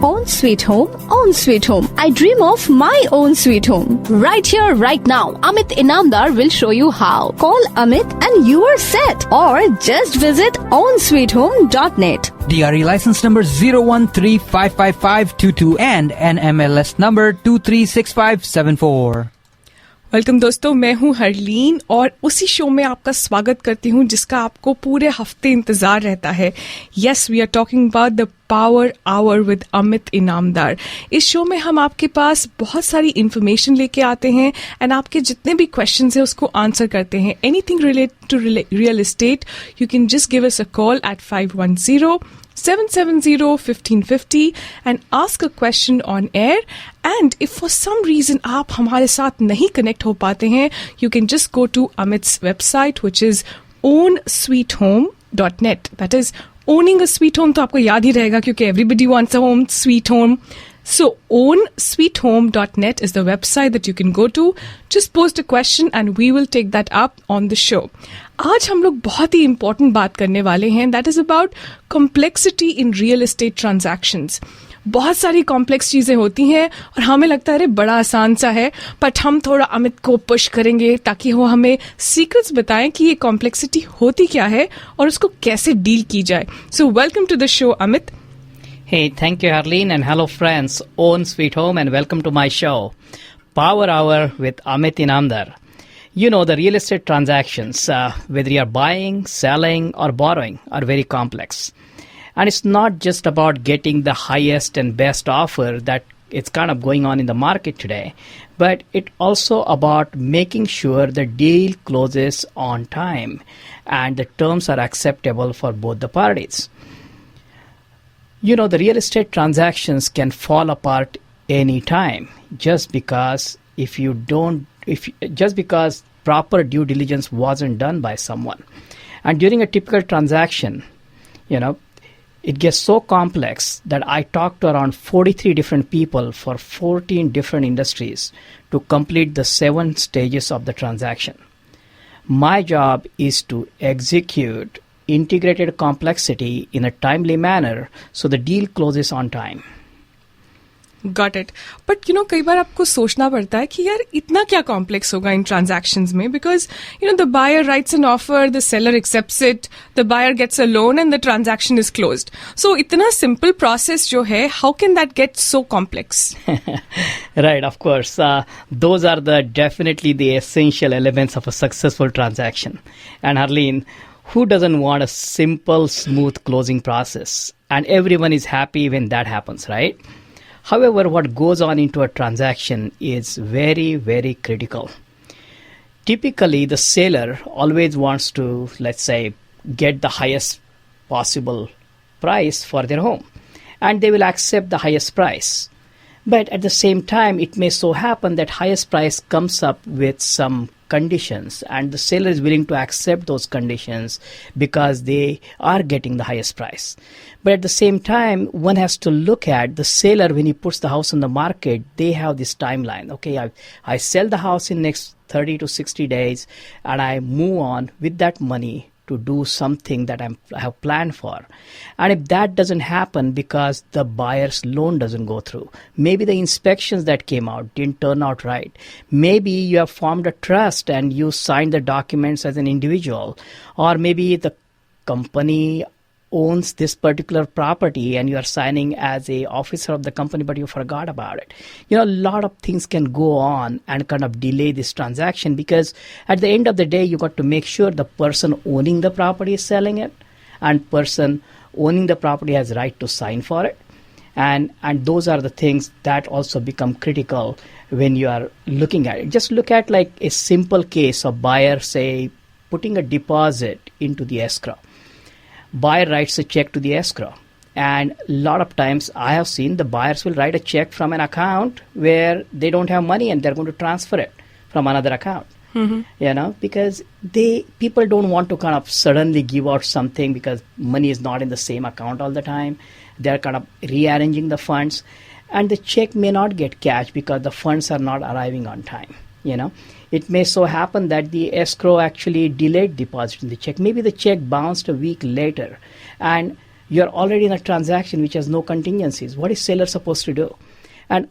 own sweet home, own sweet home. I dream of my own sweet home. Right here, right now, Amit Inamdar will show you how. Call Amit and you are set. Or just visit ownsweethome.net. DRE license number 013555522 and NMLS number 236574. Welcome दोस्तों, मैं हूं हरलीन और उसी show में आपका स्वागत करती हूं जिसका आपको पूरे हफ्ते इंतजार रहता है. Yes, we are talking about the power hour with Amit Inamdar. इस शो में हम आपके पास बहुत सारी इंफॉर्मेशन लेके आते हैं एंड आपके जितने भी क्वेश्चंस हैं उसको आंसर करते हैं. Anything related to real estate, you can just give us a call at 510-770-1550 and ask a question on air. And if for some reason आप हमारे साथ नहीं connect हो पाते हैं, you can just go to Amit's website, which is ownsweethome.net. That is, owning a sweet home तो आपको याद ही रहेगा क्योंकि everybody wants a home, sweet home. So ownsweethome.net is the website that you can go to. Just post a question and we will take that up on the show. आज हम लोग बहुत ही important बात करने वाले हैं. That is about complexity in real estate transactions. बहुत सारी कॉम्प्लेक्स चीजें होती हैं और हमें लगता है अरे बड़ा आसान सा है, बट हम थोड़ा अमित को पुश करेंगे ताकि वो हमें सीक्रेट्स बताएं कि ये कॉम्प्लेक्सिटी होती क्या है और उसको कैसे डील की जाए. So welcome to the show Amit. Hey, thank you, Harleen, and hello, friends. Own Sweet Home, and welcome to my show, Power Hour with Amit Inamdar. You know, the real estate transactions, whether you're buying, selling, or borrowing, are very complex. And it's not just about getting the highest and best offer that it's kind of going on in the market today, but it also about making sure the deal closes on time and the terms are acceptable for both the parties. You know, the real estate transactions can fall apart any time just because just because proper due diligence wasn't done by someone. And during a typical transaction, you know, it gets so complex that I talked to around 43 different people for 14 different industries to complete the 7 stages of the transaction. My job is to execute integrated complexity in a timely manner so the deal closes on time. Got it. But कई बार आपको सोचना पड़ता है कि यार इतना क्या complex होगा इन ट्रांजैक्शंस में, because the buyer writes an offer, the seller accepts it, the buyer gets a loan and the transaction is closed. So इतना सिंपल प्रोसेस जो है, how can that get so complex? Right, of course. Those are definitely the essential elements of a successful transaction. And Harleen, who doesn't want a simple, smooth closing process? And everyone is happy when that happens, right? However, what goes on into a transaction is very, very critical. Typically, the seller always wants to, let's say, get the highest possible price for their home. And they will accept the highest price. But at the same time, it may so happen that highest price comes up with some conditions and the seller is willing to accept those conditions because they are getting the highest price. But at the same time, one has to look at the seller when he puts the house on the market. They have this timeline. Okay, I sell the house in next 30 to 60 days and I move on with that money to do something that I have planned for. And if that doesn't happen because the buyer's loan doesn't go through, maybe the inspections that came out didn't turn out right, maybe you have formed a trust and you signed the documents as an individual, or maybe the company owns this particular property and you are signing as a officer of the company but you forgot about it. A lot of things can go on and kind of delay this transaction because at the end of the day you got to make sure the person owning the property is selling it and person owning the property has right to sign for it. And those are the things that also become critical when you are looking at it. Just look at like a simple case of buyer, say, putting a deposit into the escrow. Buyer writes a check to the escrow. And a lot of times I have seen the buyers will write a check from an account where they don't have money and they're going to transfer it from another account. Mm-hmm. Because people don't want to kind of suddenly give out something because money is not in the same account all the time. They're kind of rearranging the funds and the check may not get cashed because the funds are not arriving on time. It may so happen that the escrow actually delayed depositing the check. Maybe the check bounced a week later and you're already in a transaction which has no contingencies. What is seller supposed to do? And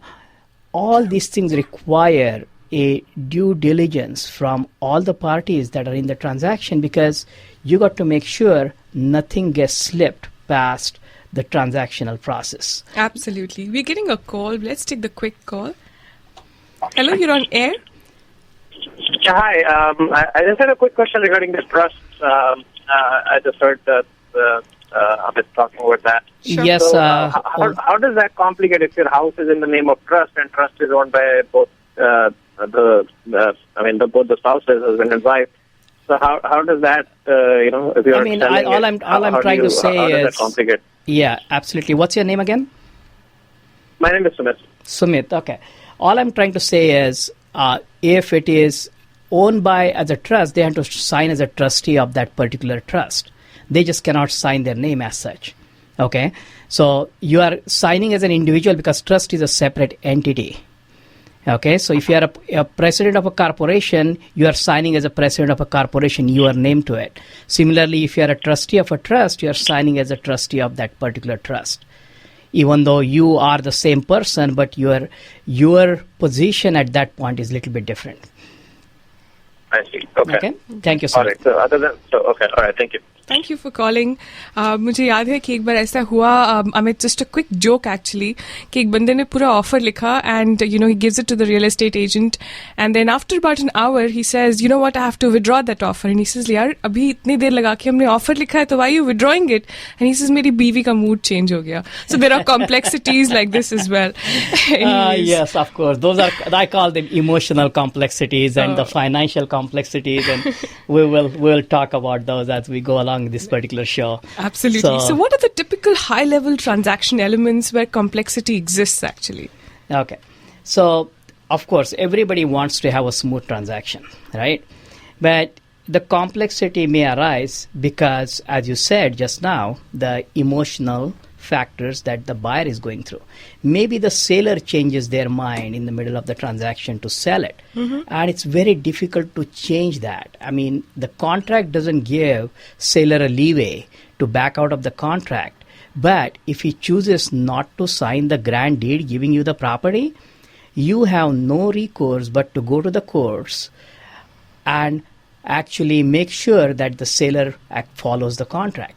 all these things require a due diligence from all the parties that are in the transaction, because you got to make sure nothing gets slipped past the transactional process. Absolutely. We're getting a call. Let's take the quick call. Hello, you're on air. Yeah, hi. I just had a quick question regarding the trust. I just heard that Amit talking about that. Sure. Yes. So, how does that complicate if your house is in the name of trust and trust is owned by both both the spouses, husband and wife? So how does that if you're selling all it, I'm trying to say how does that is complicate? Yeah, absolutely. What's your name again? My name is Sumit. Sumit. Okay. All I'm trying to say is, if it is owned by as a trust, they have to sign as a trustee of that particular trust. They just cannot sign their name as such. Okay. So you are signing as an individual because trust is a separate entity. Okay. So if you are a president of a corporation, you are signing as a president of a corporation. You are named to it. Similarly, if you are a trustee of a trust, you are signing as a trustee of that particular trust. Even though you are the same person, but your position at that point is a little bit different. I see. Okay. Thank you so All much. right. So okay. All right. Thank you. Thank you for calling. मुझे याद है कि एक बार ऐसा हुआ, Amit, just a quick joke actually, कि एक बंदे ने पूरा offer लिखा and he gives it to the real estate agent, and then after about an hour he says, you know what, I have to withdraw that offer, and he says, यार अभी इतनी देर लगा के हमने offer लिखा है तो why are you withdrawing it? And he says, मेरी बीवी का mood change हो गया. So there are complexities like this as well. Yes, of course. Those are, I call them emotional complexities and the financial complexities, and we'll talk about those as we go along this particular show. Absolutely. So what are the typical high-level transaction elements where complexity exists actually? Okay. So, of course, everybody wants to have a smooth transaction, right? But the complexity may arise because, as you said just now, the emotional factors that the buyer is going through. Maybe the seller changes their mind in the middle of the transaction to sell it. And it's very difficult to change that. I mean, the contract doesn't give seller a leeway to back out of the contract. But if he chooses not to sign the grand deed giving you the property, you have no recourse but to go to the courts and actually make sure that the seller follows the contract.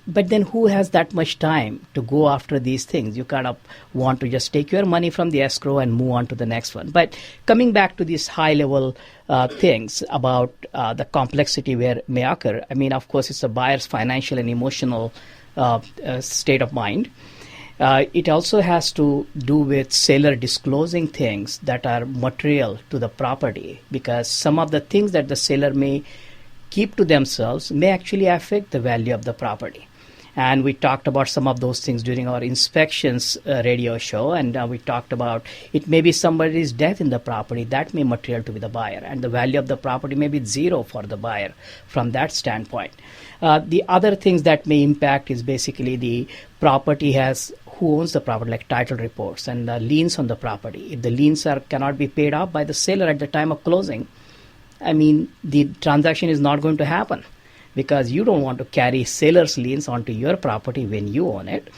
But then who has that much time to go after these things? You kind of want to just take your money from the escrow and move on to the next one. But coming back to these high-level things about the complexity where may occur, I mean, of course, it's a buyer's financial and emotional state of mind. It also has to do with seller disclosing things that are material to the property, because some of the things that the seller may keep to themselves may actually affect the value of the property. And we talked about some of those things during our inspections radio show, and we talked about it may be somebody's death in the property that may material to the buyer, and the value of the property may be zero for the buyer from that standpoint. The other things that may impact is basically the property has who owns the property, like title reports and liens on the property. If the liens cannot be paid off by the seller at the time of closing, I mean, the transaction is not going to happen, because you don't want to carry seller's liens onto your property when you own it.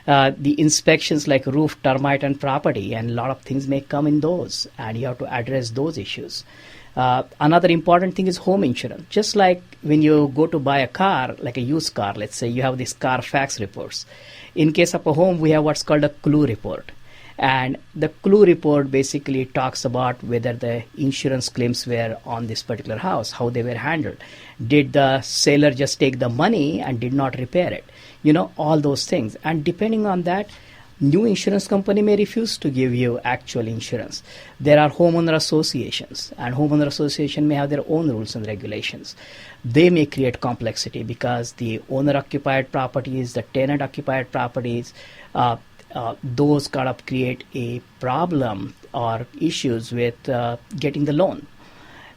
The inspections like roof, termite, and property, and a lot of things may come in those, and you have to address those issues. Another important thing is home insurance. Just like when you go to buy a car, like a used car, let's say you have these Carfax reports. In case of a home, we have what's called a clue report. And the clue report basically talks about whether the insurance claims were on this particular house, how they were handled. Did the seller just take the money and did not repair it? All those things. And depending on that, new insurance company may refuse to give you actual insurance. There are homeowner associations, and homeowner association may have their own rules and regulations. They may create complexity because the owner-occupied properties, the tenant-occupied properties, those kind of create a problem or issues with getting the loan.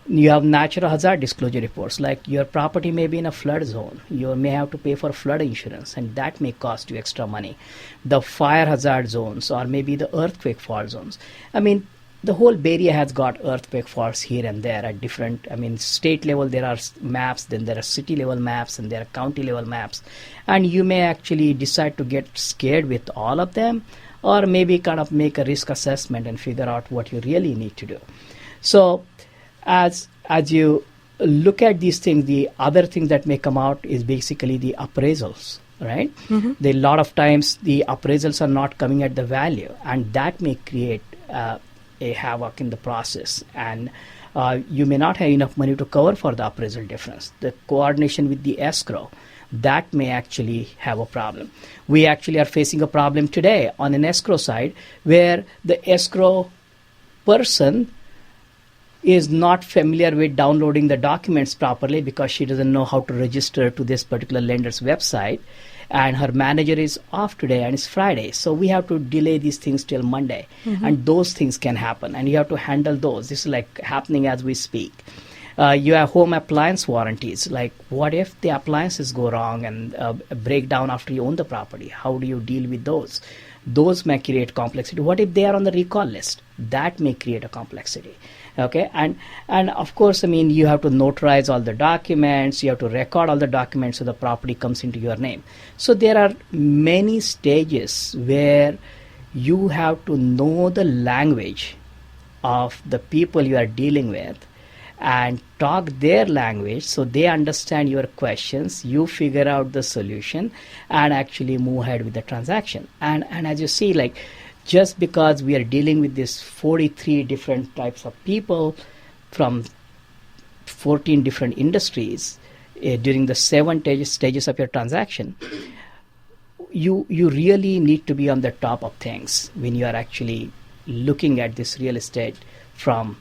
You have natural hazard disclosure reports, like your property may be in a flood zone. You may have to pay for flood insurance, and that may cost you extra money. The fire hazard zones, or maybe the earthquake fault zones. I mean, the whole Bay Area has got earthquake faults here and there at different, state level there are maps, then there are city level maps, and there are county level maps. And you may actually decide to get scared with all of them, or maybe kind of make a risk assessment and figure out what you really need to do. So as you look at these things, the other thing that may come out is basically the appraisals, right? Mm-hmm. A lot of times the appraisals are not coming at the value, and that may create a havoc in the process, and you may not have enough money to cover for the appraisal difference. The coordination with the escrow, that may actually have a problem. We actually are facing a problem today on an escrow side where the escrow person is not familiar with downloading the documents properly because she doesn't know how to register to this particular lender's website, and her manager is off today and it's Friday, so we have to delay these things till Monday. Mm-hmm. And those things can happen, and you have to handle those. This is like happening as we speak. You have home appliance warranties, like what if the appliances go wrong and break down after you own the property? How do you deal with those? Those may create complexity. What if they are on the recall list? That may create a complexity. Okay, and of course, you have to notarize all the documents, you have to record all the documents so the property comes into your name. So there are many stages where you have to know the language of the people you are dealing with and talk their language so they understand your questions, you figure out the solution, and actually move ahead with the transaction. And as you see, like, just because we are dealing with these 43 different types of people from 14 different industries during the 7 stages of your transaction, you really need to be on the top of things when you are actually looking at this real estate from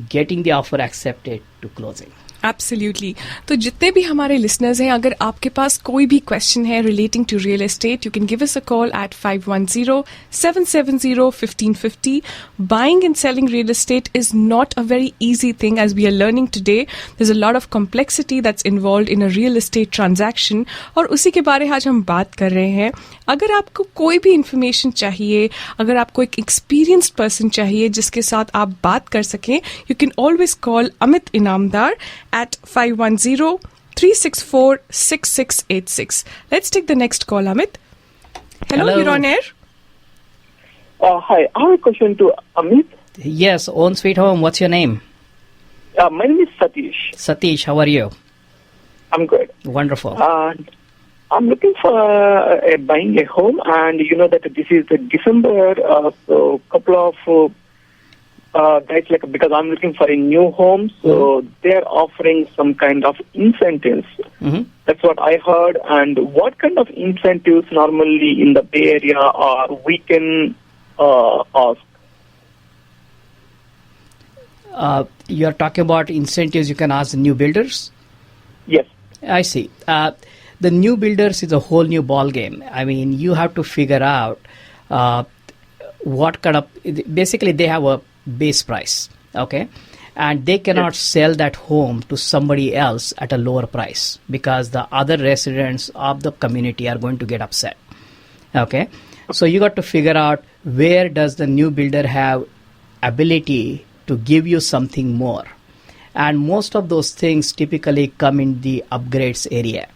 getting the offer accepted to closing. Absolutely. तो जितने भी हमारे listeners हैं, अगर आपके पास कोई भी question है relating to real estate, you can give us a call at 510-770-1550. Buying and selling real estate is not a very easy thing, as we are learning today. There's a lot of complexity that's involved in a real estate transaction, और उसी के बारे में आज हम बात कर रहे हैं. अगर आपको कोई भी information चाहिए, अगर आपको एक experienced person चाहिए जिसके साथ आप बात कर सकें, you can always call Amit Inamdar at 510-364-6686. Let's take the next call, Amit. Hello, you're on air. Hi, I have a question to Amit. Yes, Own Sweet Home, what's your name? My name is Satish. Satish, how are you? I'm good. Wonderful. I'm looking for buying a home, and you know that this is the December, so couple of guys, like, because I'm looking for a new home, so they're offering some kind of incentives. Mm-hmm. That's what I heard. And what kind of incentives normally in the Bay Area we can ask? You're talking about incentives you can ask the new builders? Yes. I see. The new builders is a whole new ball game. I mean, you have to figure out what kind of, basically they have a base price, okay, and they cannot sell that home to somebody else at a lower price because the other residents of the community are going to get upset. Okay, so you got to figure out where does the new builder have ability to give you something more, and most of those things typically come in the upgrades area,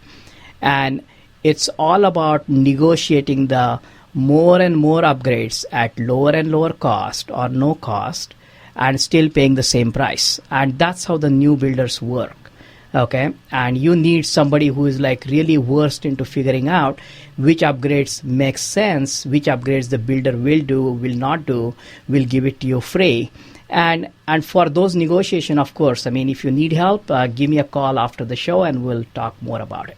and it's all about negotiating the more and more upgrades at lower and lower cost or no cost and still paying the same price. And that's how the new builders work. Okay, and you need somebody who is like really versed into figuring out which upgrades make sense, which upgrades the builder will do, will not do, will give it to you free. And for those negotiation, of course, I mean, if you need help, give me a call after the show and we'll talk more about it.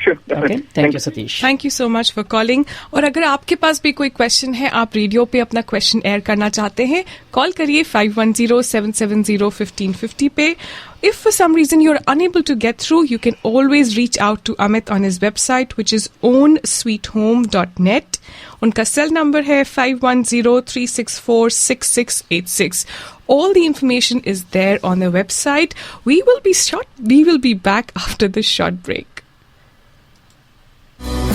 Okay, thank you, Satish. Thank you so much for calling. और अगर आपके पास भी कोई question है, आप radio पे अपना question air करना चाहते हैं, कॉल करिए 510-770-1550 पे. If for some reason you're unable to get through, you can always reach out to Amit on his website, which is ownsweethome.net. उनका सेल नंबर है 510-364-6686. All the information is there on the website. We will be back after this short break.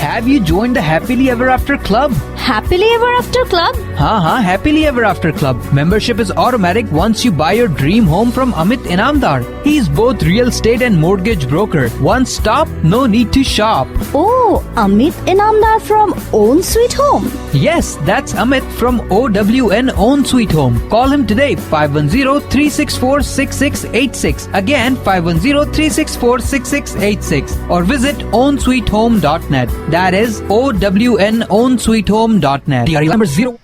Have you joined the Happily Ever After Club? Happily Ever After Club? हाँ, Happily Ever After Club. Membership is automatic once you buy your dream home from Amit Inamdar. He's both real estate and mortgage broker. One stop, no need to shop. Oh, Amit Inamdar from Own Sweet Home. Yes, that's Amit from OWN Own Sweet Home. Call him today, 510-364-6686. Again, 510-364-6686. Or visit ownsweethome.net. That is OWNOwnSweetHome.net. Number 0.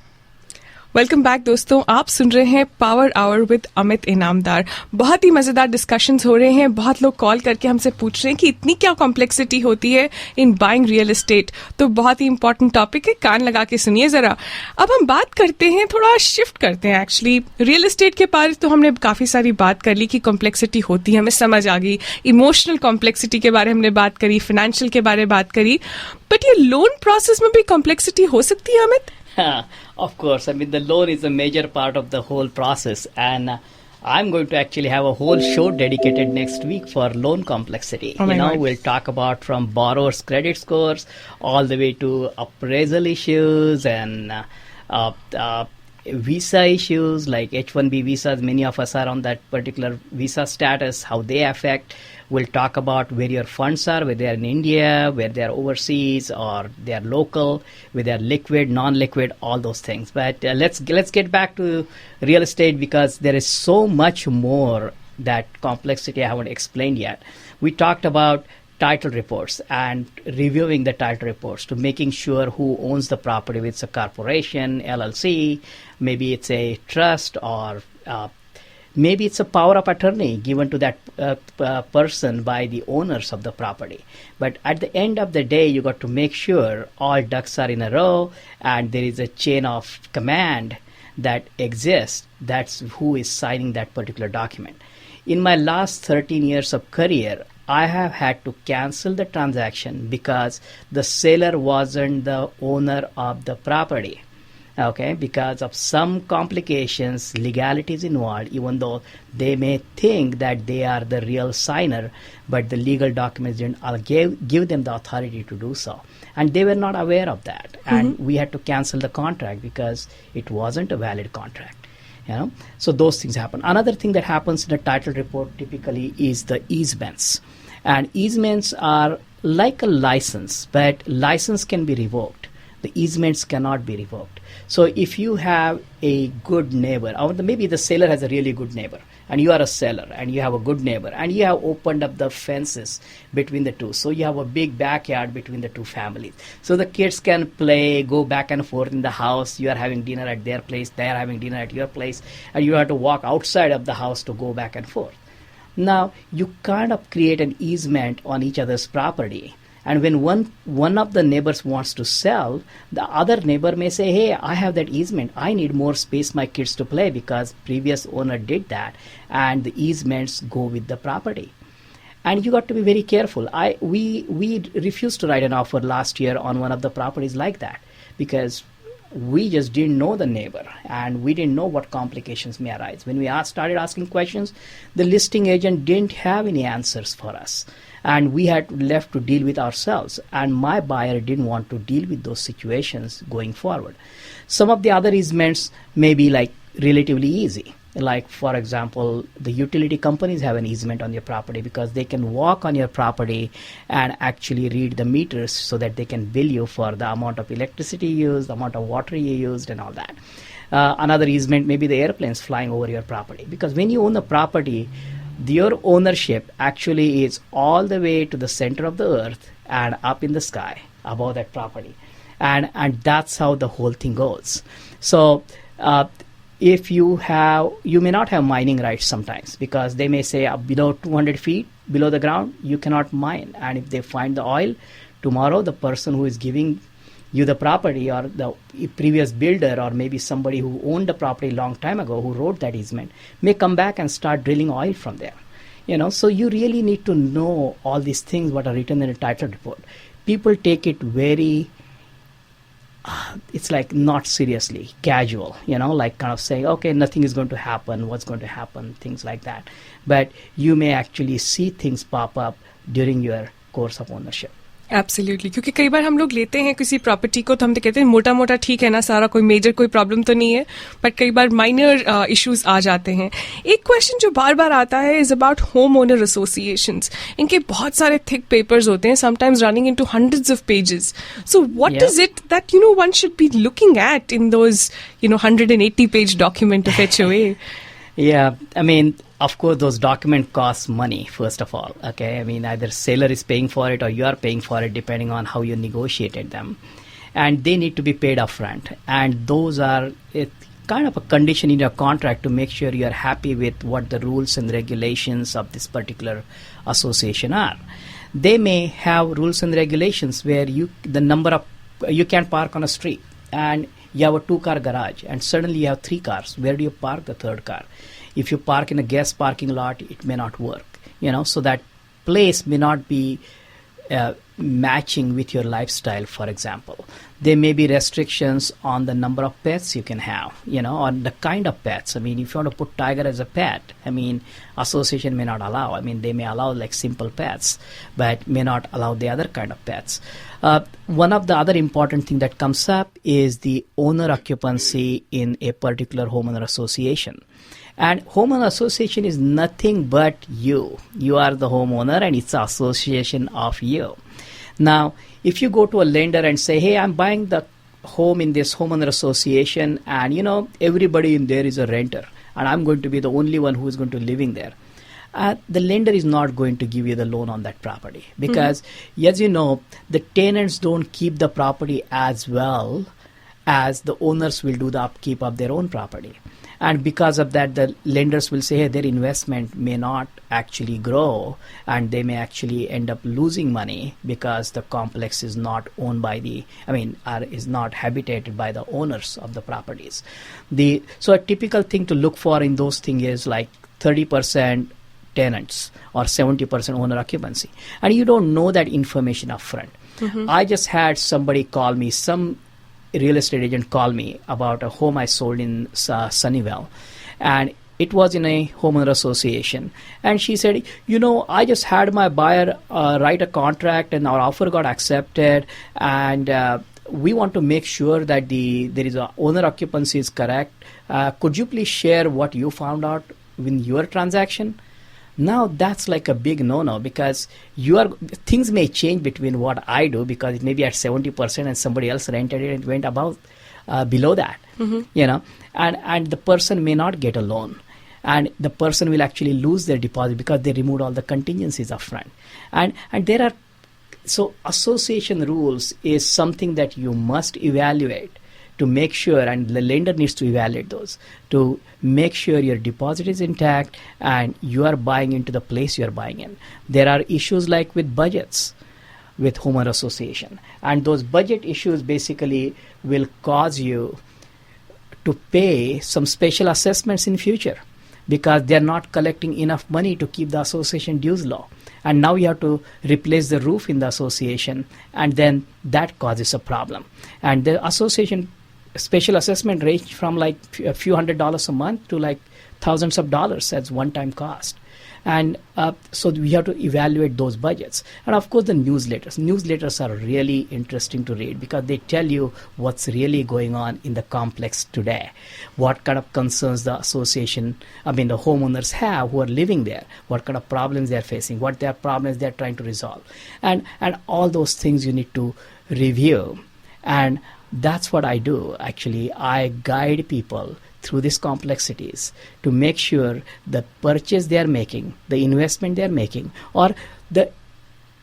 Welcome back दोस्तों, आप सुन रहे हैं power hour with Amit Inamdar. बहुत ही मजेदार discussions हो रहे हैं। बहुत लोग कॉल करके हमसे पूछ रहे हैं कि इतनी क्या कॉम्प्लेक्सिटी होती है इन बाइंग रियल एस्टेट। तो बहुत ही इंपॉर्टेंट टॉपिक है, कान लगा के सुनिए जरा। अब हम बात करते हैं, थोड़ा शिफ्ट करते हैं। एक्चुअली रियल एस्टेट के बारे तो हमने काफी सारी बात कर ली कि कॉम्प्लेक्सिटी होती है, हमें समझ आ गई। इमोशनल कॉम्प्लेक्सिटी के बारे में हमने बात करी, फाइनेंशियल के बारे में बात करी, बट ये लोन प्रोसेस में भी कॉम्प्लेक्सिटी हो सकती है Amit? Of course, I mean the loan is a major part of the whole process, and I'm going to actually have a whole show dedicated next week for loan complexity. Oh my God. We'll talk about from borrowers' credit scores all the way to appraisal issues and visa issues like H-1B visas. Many of us are on that particular visa status, how they affect. We'll talk about where your funds are, whether they're in India, where they're overseas, or they're local, whether they're liquid, non-liquid, all those things. But let's get back to real estate because there is so much more that complexity I haven't explained yet. We talked about title reports and reviewing the title reports to making sure who owns the property, whether it's a corporation, LLC, maybe it's a trust, or maybe it's a power of attorney given to that person by the owners of the property. But at the end of the day, you got to make sure all ducks are in a row and there is a chain of command that exists. That's who is signing that particular document. In my last 13 years of career, I have had to cancel the transaction because the seller wasn't the owner of the property. Okay, because of some complications, legalities involved, even though they may think that they are the real signer, but the legal documents didn't give them the authority to do so. And they were not aware of that. And we had to cancel the contract because it wasn't a valid contract. So those things happen. Another thing that happens in a title report typically is the easements. And easements are like a license, but license can be revoked. The easements cannot be revoked. So if you have a good neighbor, or maybe the seller has a really good neighbor, and you are a seller, and you have a good neighbor, and you have opened up the fences between the two. So you have a big backyard between the two families. So the kids can play, go back and forth in the house. You are having dinner at their place, they are having dinner at your place, and you have to walk outside of the house to go back and forth. Now, you kind of create an easement on each other's property. And when one of the neighbors wants to sell, the other neighbor may say, hey, I have that easement. I need more space my kids to play because previous owner did that. And the easements go with the property. And you got to be very careful. We refused to write an offer last year on one of the properties like that because we just didn't know the neighbor and we didn't know what complications may arise. When we started asking questions, the listing agent didn't have any answers for us. And we had left to deal with ourselves. And my buyer didn't want to deal with those situations going forward. Some of the other easements may be like relatively easy. Like, for example, the utility companies have an easement on your property because they can walk on your property and actually read the meters so that they can bill you for the amount of electricity used, the amount of water you used, and all that. Another easement may be the airplanes flying over your property because when you own the property, your ownership actually is all the way to the center of the earth and up in the sky above that property. And that's how the whole thing goes. So if you may not have mining rights sometimes because they may say below 200 feet below the ground, you cannot mine. And if they find the oil, tomorrow the person who is giving you the property or the previous builder or maybe somebody who owned the property a long time ago who wrote that easement may come back and start drilling oil from there. So you really need to know all these things what are written in a title report. People take it very it's like not seriously, casual, like kind of saying, okay, nothing is going to happen, what's going to happen, things like that. But you may actually see things pop up during your course of ownership. Absolutely, क्योंकि कई बार हम लोग लेते हैं किसी property को तो हम तो कहते हैं मोटा मोटा ठीक है ना, सारा कोई मेजर कोई प्रॉब्लम तो नहीं है, बट कई बार माइनर इश्यूज आ जाते हैं. एक क्वेश्चन जो बार बार आता है is about home owner associations. इनके बहुत सारे थिक पेपर्स होते हैं, sometimes running into hundreds of pages. So what is it that one should be looking at in those 180 page document of HOA? Yeah, I mean, of course, those documents cost money, first of all. Okay, I mean, either seller is paying for it or you are paying for it, depending on how you negotiated them. And they need to be paid upfront. And those are kind of a condition in your contract to make sure you are happy with what the rules and regulations of this particular association are. They may have rules and regulations where you can park on a street and you have a 2-car garage and suddenly you have 3 cars. Where do you park the 3rd car? If you park in a guest parking lot, it may not work. So that place may not be matching with your lifestyle, for example. There may be restrictions on the number of pets you can have, or the kind of pets. I mean, if you want to put tiger as a pet, I mean, association may not allow. I mean, they may allow like simple pets, but may not allow the other kind of pets. One of the other important thing that comes up is the owner occupancy in a particular homeowner association. And homeowner association is nothing but you. You are the homeowner and it's an association of you. Now, if you go to a lender and say, hey, I'm buying the home in this homeowner association and, everybody in there is a renter and I'm going to be the only one who is going to live in there. The lender is not going to give you the loan on that property because, as you know, the tenants don't keep the property as well as the owners will do the upkeep of their own property. And because of that, the lenders will say, hey, their investment may not actually grow and they may actually end up losing money because the complex is not owned by is not habitated by the owners of the properties. So a typical thing to look for in those things is like 30% tenants or 70% owner occupancy. And you don't know that information up front. I just had somebody call me, some real estate agent called me about a home I sold in Sunnyvale, and it was in a homeowner association. And she said, I just had my buyer write a contract and our offer got accepted, and we want to make sure that there is a owner occupancy is correct. Could you please share what you found out in your transaction? Now that's like a big no-no because things may change between what I do because it may be at 70% and somebody else rented it and went below that, and the person may not get a loan and the person will actually lose their deposit because they removed all the contingencies up front. And so association rules is something that you must evaluate to make sure, and the lender needs to evaluate those to make sure your deposit is intact and you are buying into the place you are buying in. There are issues like with budgets with homeowner association, and those budget issues basically will cause you to pay some special assessments in future because they are not collecting enough money to keep the association dues low. And now you have to replace the roof in the association, and then that causes a problem. And the association special assessment range from like a few $100s a month to like thousands of dollars as one-time cost. And so we have to evaluate those budgets. And of course the newsletters are really interesting to read because they tell you what's really going on in the complex today, what kind of concerns the association, the homeowners have who are living there, what kind of problems they're facing, what their problems they're trying to resolve, and all those things you need to review. And that's what I do. Actually, I guide people through these complexities to make sure the purchase they are making, the investment they are making, or the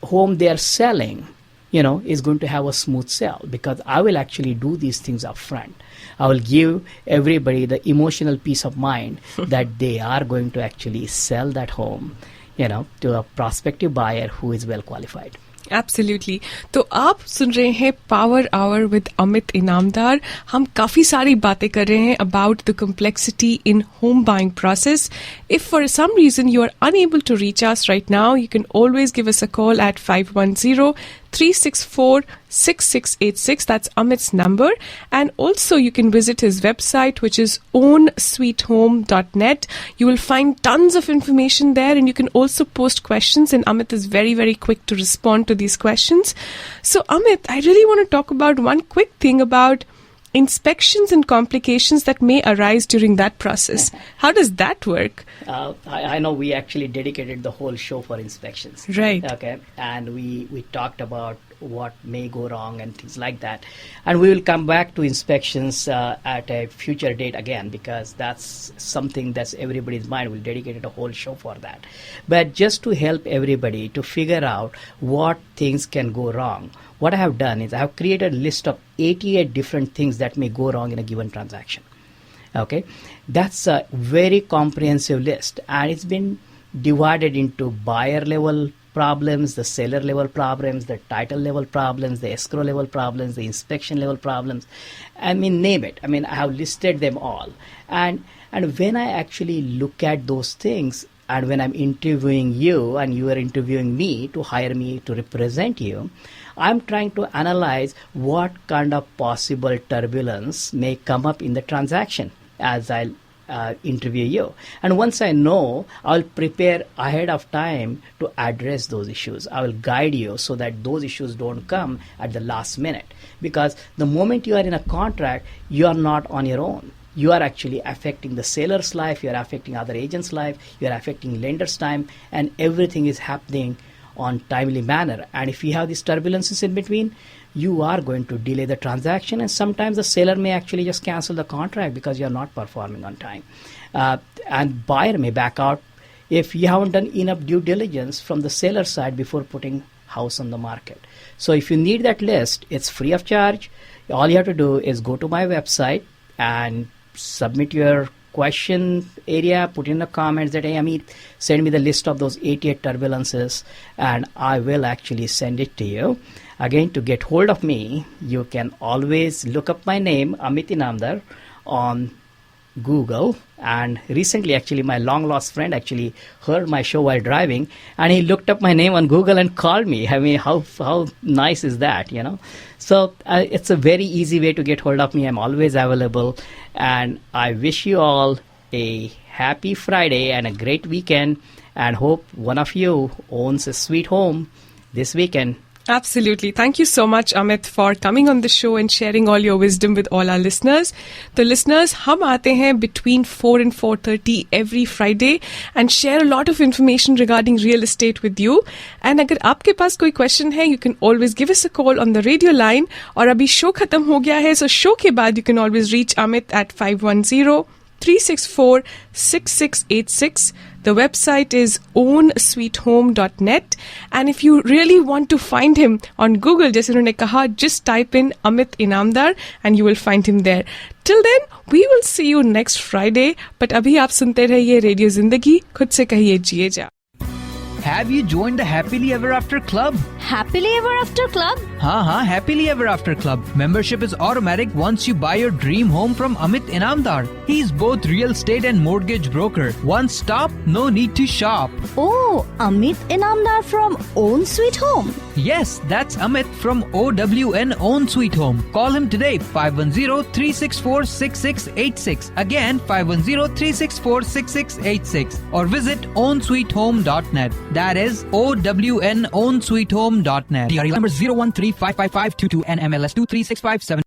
home they are selling, is going to have a smooth sale because I will actually do these things up front. I will give everybody the emotional peace of mind that they are going to actually sell that home, to a prospective buyer who is well qualified. Absolutely. तो आप सुन रहे हैं power hour with Amit Inamdar. हम काफी सारी बातें कर रहे हैं about the complexity in home buying process. If for some reason you are unable to reach us right now, you can always give us a call at 510 364-6686. That's Amit's number. And also you can visit his website, which is ownsweethome.net. You will find tons of information there, and you can also post questions, and Amit is very, very quick to respond to these questions. So Amit, I really want to talk about one quick thing about inspections and complications that may arise during that process. How does that work? I know we actually dedicated the whole show for inspections. Right. Okay. And we talked about what may go wrong and things like that. And we will come back to inspections at a future date again, because that's something that's everybody's mind. We'll dedicate a whole show for that. But just to help everybody to figure out what things can go wrong, what I have done is I have created a list of 88 different things that may go wrong in a given transaction. Okay, that's a very comprehensive list, and it's been divided into buyer level problems, the seller level problems, the title level problems, the escrow level problems, the inspection level problems. I mean, name it. I mean, I have listed them all. And when I actually look at those things, and when I'm interviewing you and you are interviewing me to hire me to represent you, I'm trying to analyze what kind of possible turbulence may come up in the transaction as I interview you. And once I know, I'll prepare ahead of time to address those issues. I will guide you so that those issues don't come at the last minute. Because the moment you are in a contract, you are not on your own. You are actually affecting the seller's life, you are affecting other agents' life, you are affecting lender's time, and everything is happening on timely manner. And if you have these turbulences in between, you are going to delay the transaction, and sometimes the seller may actually just cancel the contract because you are not performing on time. And buyer may back out if you haven't done enough due diligence from the seller side before putting house on the market. So if you need that list, it's free of charge. All you have to do is go to my website and submit your question area, put in the comments that, hey, Amit, send me the list of those 88 turbulences, and I will actually send it to you. Again, to get hold of me, you can always look up my name, Amit Inamdar, on Google. And recently, actually, my long lost friend actually heard my show while driving, and he looked up my name on Google and called me. I mean, how nice is that, you know? So it's a very easy way to get hold of me. I'm always available, and I wish you all a happy Friday and a great weekend, and hope one of you owns a sweet home this weekend. Absolutely. Thank you so much, Amit, for coming on the show and sharing all your wisdom with all our listeners. The listeners, हम आते हैं between 4 and 4:30 every Friday and share a lot of information regarding real estate with you. And अगर आपके पास कोई question है, you can always give us a call on the radio line. और अभी show खत्म हो गया है, so show के बाद you can always reach Amit at 510-364-6686. The website is ownsweethome.net, and if you really want to find him on Google, जैसे उन्होंने कहा, just type in Amit Inamdar and you will find him there. Till then, we will see you next Friday. But अभी आप सुनते रहिए radio जिंदगी, खुद से कहिए जिए जा. Have you joined the Happily Ever After Club? Happily Ever After Club? हाँ, Happily Ever After Club. Membership is automatic once you buy your dream home from Amit Inamdar. He's both real estate and mortgage broker. One stop, no need to shop. Oh, Amit Inamdar from Own Sweet Home. Yes, that's Amit from OWN Own Sweet Home. Call him today, 510-364-6686. Again, 510-364-6686. Or visit ownsweethome.net. That is OWN Own Sweet Home.net. DRE number 0135552 NMLS 236557.